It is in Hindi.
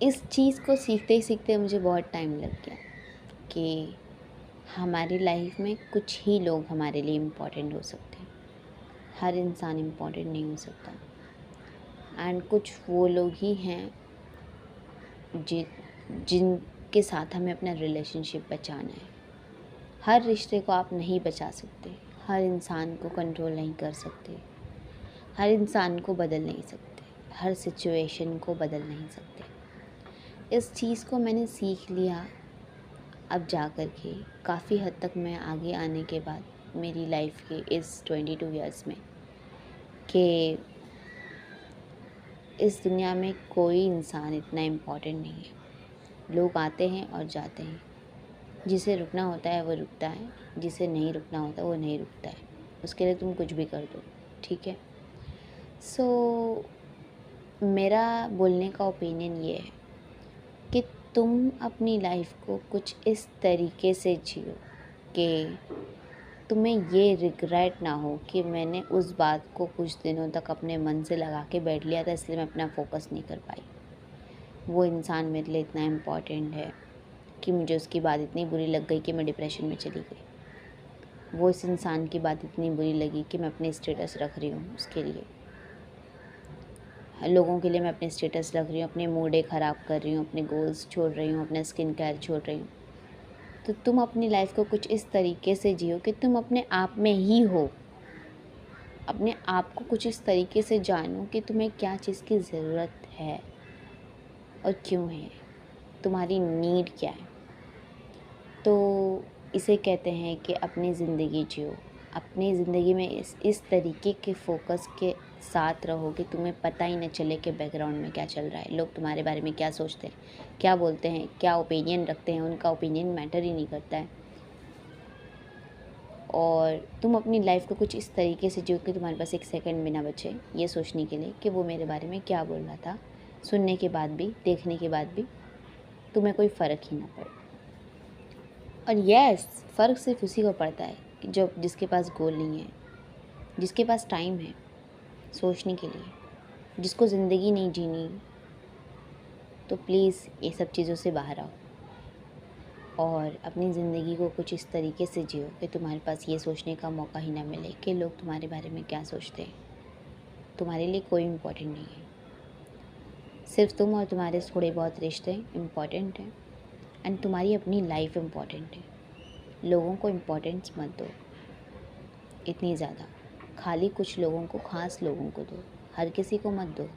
इस चीज़ को सीखते ही सीखते मुझे बहुत टाइम लग गया कि हमारी लाइफ में कुछ ही लोग हमारे लिए इम्पोर्टेंट हो सकते हैं, हर इंसान इम्पोर्टेंट नहीं हो सकता। एंड कुछ वो लोग ही हैं जि जिनके साथ हमें अपना रिलेशनशिप बचाना है। हर रिश्ते को आप नहीं बचा सकते, हर इंसान को कंट्रोल नहीं कर सकते, हर इंसान को बदल नहीं सकते, हर सिचुएशन को बदल नहीं सकते। इस चीज़ को मैंने सीख लिया अब जा कर के, काफ़ी हद तक मैं आगे आने के बाद मेरी लाइफ के इस 22 इयर्स में, कि इस दुनिया में कोई इंसान इतना इम्पोर्टेंट नहीं है। लोग आते हैं और जाते हैं, जिसे रुकना होता है वो रुकता है, जिसे नहीं रुकना होता वो नहीं रुकता है। उसके लिए तुम कुछ भी कर दो, ठीक है। सो मेरा बोलने का ओपिनियन ये है कि तुम अपनी लाइफ को कुछ इस तरीके से जियो कि तुम्हें ये रिग्रेट ना हो कि मैंने उस बात को कुछ दिनों तक अपने मन से लगा के बैठ लिया था, इसलिए मैं अपना फोकस नहीं कर पाई। वो इंसान मेरे लिए इतना इम्पोर्टेंट है कि मुझे उसकी बात इतनी बुरी लग गई कि मैं डिप्रेशन में चली गई। वो इस इंसान की बात इतनी बुरी लगी कि मैं अपने स्टेटस रख रही हूँ उसके लिए, लोगों के लिए मैं अपने स्टेटस रख रही हूँ, अपने मूड ख़राब कर रही हूँ, अपने गोल्स छोड़ रही हूँ, अपना स्किन केयर छोड़ रही हूँ। तो तुम अपनी लाइफ को कुछ इस तरीके से जियो कि तुम अपने आप में ही हो। अपने आप को कुछ इस तरीके से जानो कि तुम्हें क्या चीज़ की ज़रूरत है और क्यों है, तुम्हारी नीड क्या है। तो इसे कहते हैं कि अपनी ज़िंदगी जियो। अपनी ज़िंदगी में इस तरीके के फोकस के साथ रहो कि तुम्हें पता ही न चले कि बैकग्राउंड में क्या चल रहा है, लोग तुम्हारे बारे में क्या सोचते हैं, क्या बोलते हैं, क्या ओपिनियन रखते हैं। उनका ओपिनियन मैटर ही नहीं करता है। और तुम अपनी लाइफ को कुछ इस तरीके से जियो कि तुम्हारे पास एक सेकंड भी ना बचे ये सोचने के लिए कि वो मेरे बारे में क्या बोल रहा था। सुनने के बाद भी, देखने के बाद भी तुम्हें कोई फ़र्क ही ना पड़े। और यस, फ़र्क सिर्फ उसी को पड़ता है कि जो जिसके पास गोल नहीं है, जिसके पास टाइम है सोचने के लिए, जिसको ज़िंदगी नहीं जीनी। तो प्लीज़ ये सब चीज़ों से बाहर आओ और अपनी ज़िंदगी को कुछ इस तरीके से जियो कि तुम्हारे पास ये सोचने का मौका ही ना मिले कि लोग तुम्हारे बारे में क्या सोचते हैं। तुम्हारे लिए कोई इम्पोर्टेंट नहीं है, सिर्फ तुम और तुम्हारे थोड़े बहुत रिश्ते इम्पोर्टेंट हैं। एंड तुम्हारी अपनी लाइफ इम्पोर्टेंट है। लोगों को इम्पोर्टेंस मत दो इतनी ज़्यादा, खाली कुछ लोगों को, ख़ास लोगों को दो, हर किसी को मत दो।